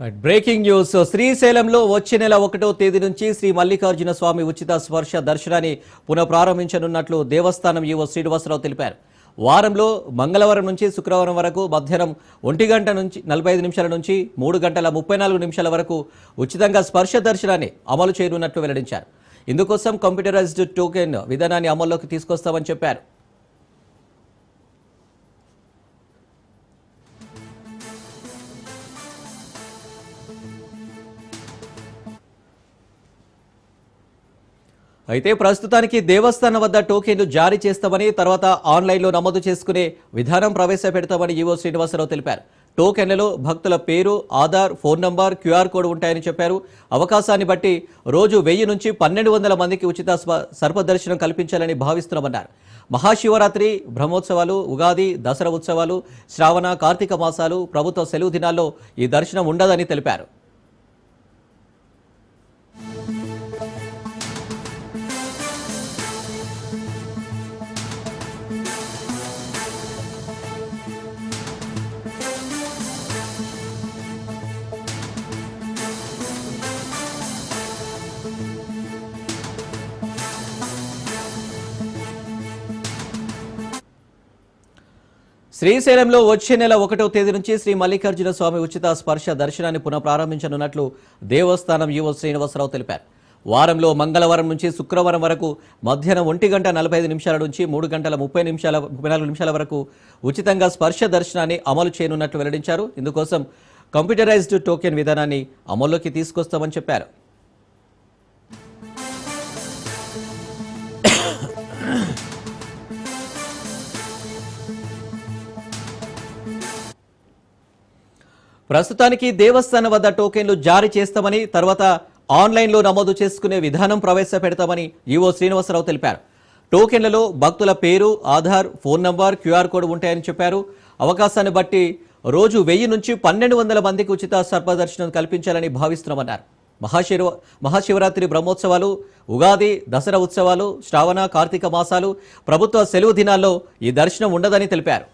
Breaking news. శ్రీశైలంలో వచ్చే నెల 1వ తేదీ నుంచి శ్రీ మల్లికార్జున స్వామి ఉచిత స్పర్శ దర్శనాన్ని పునఃప్రారంభించనున్నట్లు దేవస్థానం ఈవో శ్రీనివాసరావు తెలిపారు. వారంలో మంగళవారం నుంచి శుక్రవారం వరకు మధ్యాహ్నం 1 గంట నుంచి 45 నిమిషాల నుంచి 3 గంటల 34 నిమిషాల వరకు ఉచితంగా స్పర్శ దర్శనాన్ని అమలు చేయనున్నట్లు వెల్లడించారు. ఇందుకోసం కంప్యూటరైజ్డ్ టోకెన్ విధానాన్ని అమల్లోకి తీసుకొస్తామని చెప్పారు. అయితే ప్రస్తుతానికి దేవస్థానం వద్ద టోకెన్లు జారీ చేస్తామని, తర్వాత ఆన్లైన్లో నమోదు చేసుకునే విధానం ప్రవేశపెడతామని ఈవో శ్రీనివాసరావు తెలిపారు. టోకెన్లలో భక్తుల పేరు, Aadhaar, phone number, QR code ఉంటాయని చెప్పారు. అవకాశాన్ని బట్టి రోజు 1000 నుంచి 1200 మందికి ఉచిత సర్పదర్శనం కల్పించాలని భావిస్తున్నామన్నారు. మహాశివరాత్రి, బ్రహ్మోత్సవాలు, ఉగాది, దసరా ఉత్సవాలు, శ్రావణ, కార్తీక మాసాలు, ప్రభుత్వ సెలవు దినాల్లో ఈ దర్శనం ఉండదని తెలిపారు. శ్రీశైలంలో వచ్చే నెల 1వ తేదీ నుంచి శ్రీ మల్లికార్జున స్వామి ఉచిత స్పర్శ దర్శనాన్ని పునఃప్రారంభించనున్నట్లు దేవస్థానం ఈవో శ్రీనివాసరావు తెలిపారు. వారంలో మంగళవారం నుంచి శుక్రవారం వరకు మధ్యాహ్నం 1 గంట 45 నిమిషాల నుంచి 3 గంటల 34 నిమిషాల వరకు ఉచితంగా స్పర్శ దర్శనాన్ని అమలు చేయనున్నట్లు వెల్లడించారు. ఇందుకోసం కంప్యూటరైజ్డ్ టోకెన్ విధానాన్ని అమల్లోకి తీసుకొస్తామని చెప్పారు. ప్రస్తుతానికి దేవస్థానం వద్ద టోకెన్లు జారీ చేస్తామని, తర్వాత ఆన్లైన్లో నమోదు చేసుకునే విధానం ప్రవేశపెడతామని ఈవో శ్రీనివాసరావు తెలిపారు. టోకెన్లలో భక్తుల పేరు, Aadhaar, phone number, QR code ఉంటాయని చెప్పారు. అవకాశాన్ని బట్టి రోజు 1000 నుంచి 1200 మందికి ఉచిత సర్పదర్శనం కల్పించాలని భావిస్తున్నామన్నారు. మహాశివరాత్రి, బ్రహ్మోత్సవాలు, ఉగాది, దసరా ఉత్సవాలు, శ్రావణ, కార్తీక మాసాలు, ప్రభుత్వ సెలవు దినాల్లో ఈ దర్శనం ఉండదని తెలిపారు.